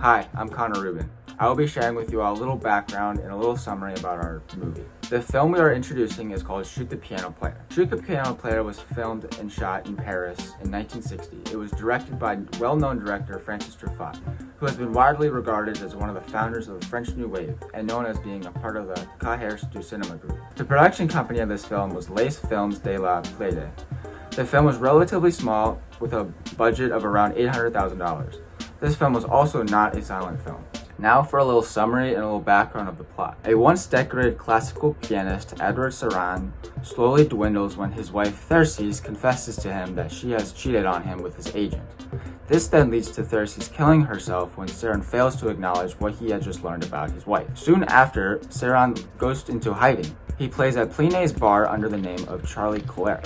Hi, I'm Connor Rubin. I will be sharing with you all a little background and a little summary about our movie. The film we are introducing is called Shoot the Piano Player. Shoot the Piano Player was filmed and shot in Paris in 1960. It was directed by well-known director Francis Truffaut, who has been widely regarded as one of the founders of the French New Wave and known as being a part of the Cahiers du Cinéma group. The production company of this film was Les Films de la Pléiade. The film was relatively small with a budget of around $800,000. This film was also not a silent film. Now for a little summary and a little background of the plot. A once decorated classical pianist, Edward Seurat, slowly dwindles when his wife Therese confesses to him that she has cheated on him with his agent. This then leads to Therese killing herself when Seurat fails to acknowledge what he had just learned about his wife. Soon after, Seurat goes into hiding. He plays at Plinet's bar under the name of Charlie Colère.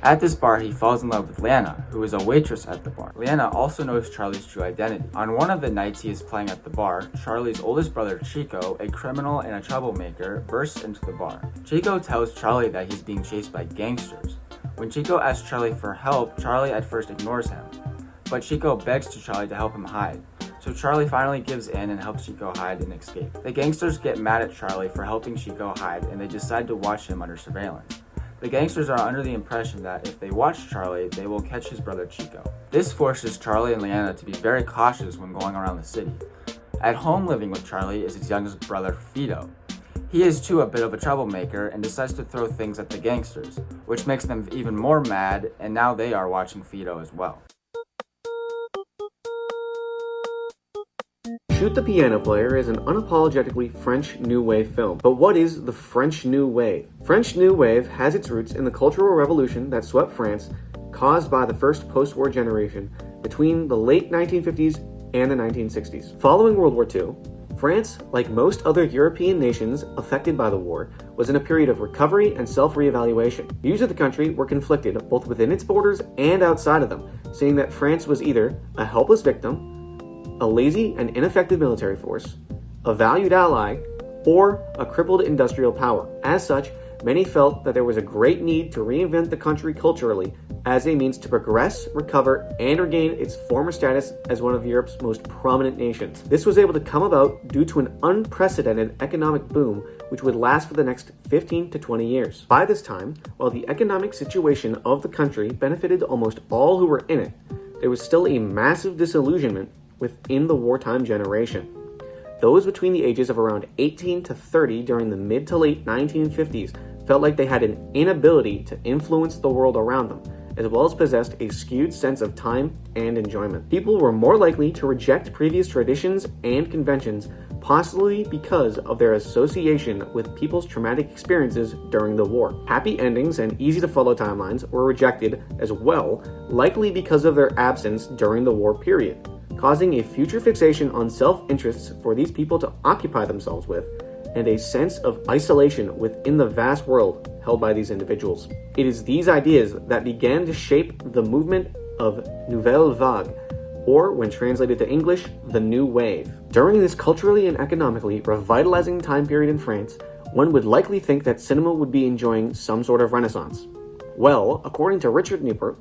At this bar, he falls in love with Liana, who is a waitress at the bar. Liana also knows Charlie's true identity. On one of the nights he is playing at the bar, Charlie's oldest brother Chico, a criminal and a troublemaker, bursts into the bar. Chico tells Charlie that he's being chased by gangsters. When Chico asks Charlie for help, Charlie at first ignores him. But Chico begs to Charlie to help him hide. So Charlie finally gives in and helps Chico hide and escape. The gangsters get mad at Charlie for helping Chico hide and they decide to watch him under surveillance. The gangsters are under the impression that if they watch Charlie, they will catch his brother Chico. This forces Charlie and Liana to be very cautious when going around the city. At home living with Charlie is his youngest brother Fido. He is too a bit of a troublemaker and decides to throw things at the gangsters, which makes them even more mad, and now they are watching Fido as well. Shoot the Piano Player is an unapologetically French New Wave film. But what is the French New Wave? French New Wave has its roots in the Cultural Revolution that swept France, caused by the first post-war generation between the late 1950s and the 1960s. Following World War II, France, like most other European nations affected by the war, was in a period of recovery and self-reevaluation. Views of the country were conflicted both within its borders and outside of them, saying that France was either a helpless victim, a lazy and ineffective military force, a valued ally, or a crippled industrial power. As such, many felt that there was a great need to reinvent the country culturally as a means to progress, recover, and regain its former status as one of Europe's most prominent nations. This was able to come about due to an unprecedented economic boom which would last for the next 15 to 20 years. By this time, while the economic situation of the country benefited almost all who were in it, there was still a massive disillusionment within the wartime generation. Those between the ages of around 18 to 30 during the mid to late 1950s felt like they had an inability to influence the world around them, as well as possessed a skewed sense of time and enjoyment. People were more likely to reject previous traditions and conventions, possibly because of their association with people's traumatic experiences during the war. Happy endings and easy-to-follow timelines were rejected as well, likely because of their absence during the war period, causing a future fixation on self-interests for these people to occupy themselves with, and a sense of isolation within the vast world held by these individuals. It is these ideas that began to shape the movement of Nouvelle Vague, or when translated to English, the New Wave. During this culturally and economically revitalizing time period in France, one would likely think that cinema would be enjoying some sort of renaissance. Well, according to Richard Newport,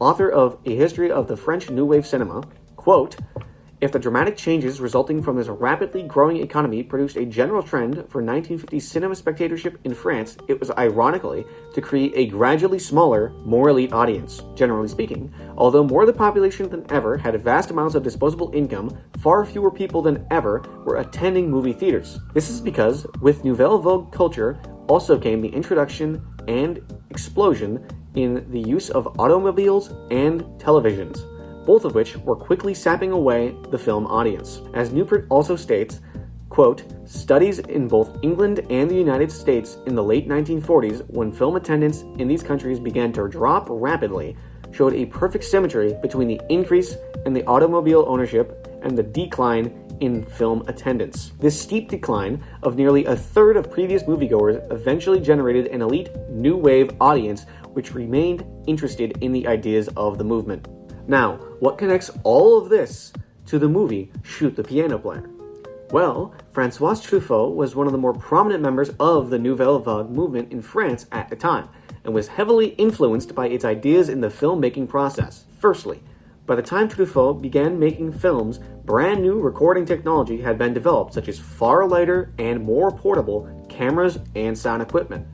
author of A History of the French New Wave Cinema, quote, if the dramatic changes resulting from this rapidly growing economy produced a general trend for 1950s cinema spectatorship in France, it was ironically to create a gradually smaller, more elite audience. Generally speaking, although more of the population than ever had vast amounts of disposable income, far fewer people than ever were attending movie theaters. This is because with Nouvelle Vague culture also came the introduction and explosion in the use of automobiles and televisions, both of which were quickly sapping away the film audience. As Newport also states, quote, studies in both England and the United States in the late 1940s, when film attendance in these countries began to drop rapidly, showed a perfect symmetry between the increase in the automobile ownership and the decline in film attendance. This steep decline of nearly a third of previous moviegoers eventually generated an elite new wave audience which remained interested in the ideas of the movement. Now, what connects all of this to the movie Shoot the Piano Player? Well, Francois Truffaut was one of the more prominent members of the Nouvelle Vague movement in France at the time, and was heavily influenced by its ideas in the filmmaking process. Firstly, By the time Truffaut began making films, brand new recording technology had been developed, such as far lighter and more portable cameras and sound equipment.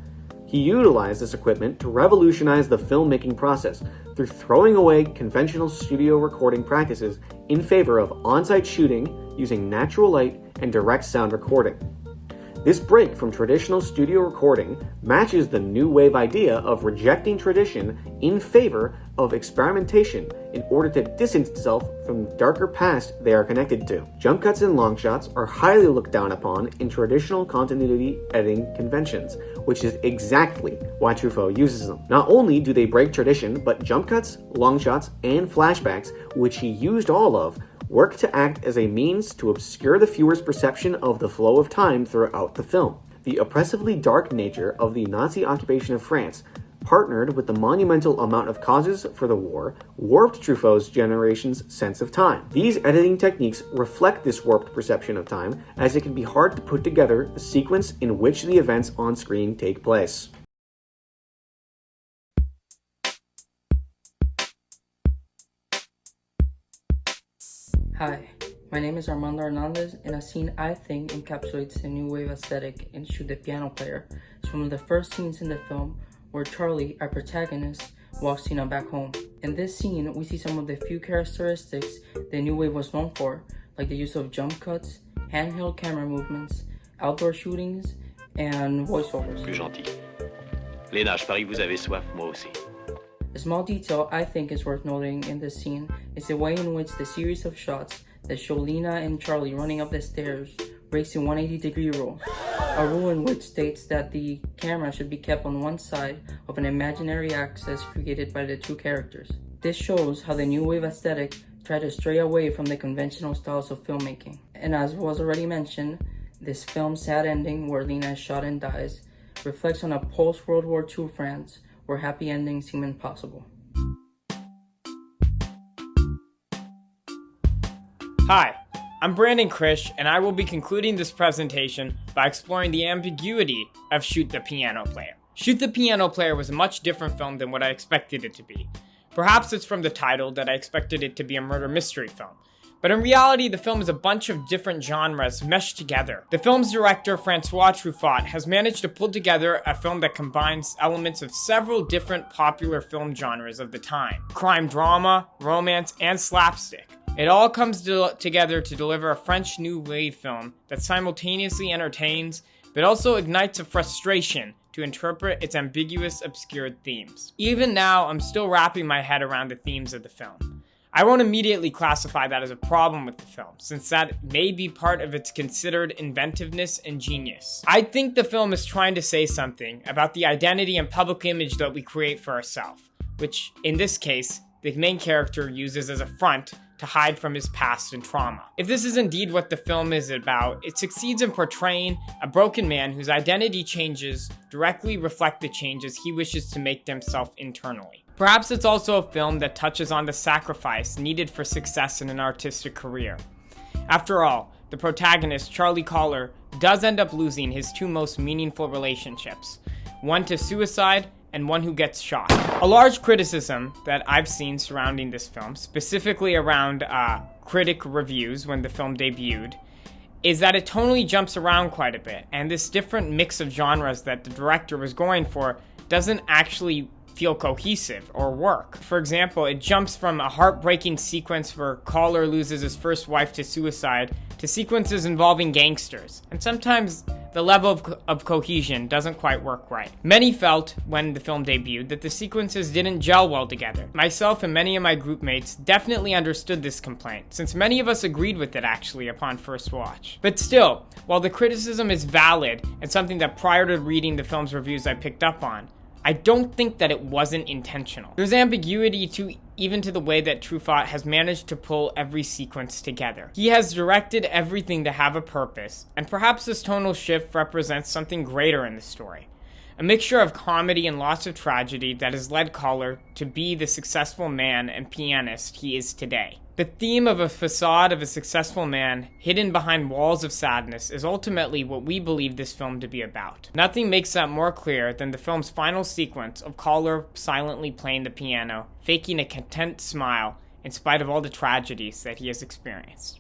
He utilized this equipment to revolutionize the filmmaking process through throwing away conventional studio recording practices in favor of on-site shooting using natural light and direct sound recording. This break from traditional studio recording matches the new wave idea of rejecting tradition in favor of experimentation in order to distance itself from the darker past they are connected to. Jump cuts and long shots are highly looked down upon in traditional continuity editing conventions, which is exactly why Truffaut uses them. Not only do they break tradition, but jump cuts, long shots, and flashbacks, which he used all of, work to act as a means to obscure the viewer's perception of the flow of time throughout the film. The oppressively dark nature of the Nazi occupation of France, partnered with the monumental amount of causes for the war, warped Truffaut's generation's sense of time. These editing techniques reflect this warped perception of time, as it can be hard to put together the sequence in which the events on screen take place. Hi, my name is Armando Hernandez, and a scene I think encapsulates the new wave aesthetic in Shoot the Piano Player is one of the first scenes in the film where Charlie, our protagonist, walks Tina back home. In this scene, we see some of the few characteristics the new wave was known for, like the use of jump cuts, handheld camera movements, outdoor shootings, and voiceovers. Plus gentil. Léna, je parie que vous avez soif, moi aussi. A small detail I think is worth noting in this scene is the way in which the series of shots that show Lena and Charlie running up the stairs breaks the 180-degree rule, a rule in which states that the camera should be kept on one side of an imaginary axis created by the two characters. This shows how the new wave aesthetic tried to stray away from the conventional styles of filmmaking. And as was already mentioned, this film's sad ending, where Lena is shot and dies, reflects on a post-World War II France where happy endings seem impossible. Hi, I'm Brandon Krish, and I will be concluding this presentation by exploring the ambiguity of Shoot the Piano Player. Shoot the Piano Player was a much different film than what I expected it to be. Perhaps it's from the title that I expected it to be a murder mystery film. But in reality, the film is a bunch of different genres meshed together. The film's director, Francois Truffaut, has managed to pull together a film that combines elements of several different popular film genres of the time: crime drama, romance, and slapstick. It all comes together to deliver a French New Wave film that simultaneously entertains, but also ignites a frustration to interpret its ambiguous, obscured themes. Even now, I'm still wrapping my head around the themes of the film. I won't immediately classify that as a problem with the film, since that may be part of its considered inventiveness and genius. I think the film is trying to say something about the identity and public image that we create for ourselves, which, in this case, the main character uses as a front to hide from his past and trauma. If this is indeed what the film is about, it succeeds in portraying a broken man whose identity changes directly reflect the changes he wishes to make himself internally. Perhaps it's also a film that touches on the sacrifice needed for success in an artistic career. After all, the protagonist, Charlie Collar, does end up losing his two most meaningful relationships, one to suicide and one who gets shot. A large criticism that I've seen surrounding this film, specifically around critic reviews when the film debuted, is that it tonally jumps around quite a bit, and this different mix of genres that the director was going for doesn't actually feel cohesive or work. For example, it jumps from a heartbreaking sequence where Collar loses his first wife to suicide to sequences involving gangsters, and sometimes the level of cohesion doesn't quite work right. Many felt, when the film debuted, that the sequences didn't gel well together. Myself and many of my group mates definitely understood this complaint, since many of us agreed with it actually upon first watch. But still, while the criticism is valid and something that prior to reading the film's reviews I picked up on, I don't think that it wasn't intentional. There's ambiguity even to the way that Truffaut has managed to pull every sequence together. He has directed everything to have a purpose, and perhaps this tonal shift represents something greater in the story. A mixture of comedy and lots of tragedy that has led Collar to be the successful man and pianist he is today. The theme of a facade of a successful man hidden behind walls of sadness is ultimately what we believe this film to be about. Nothing makes that more clear than the film's final sequence of Collar silently playing the piano, faking a content smile, in spite of all the tragedies that he has experienced.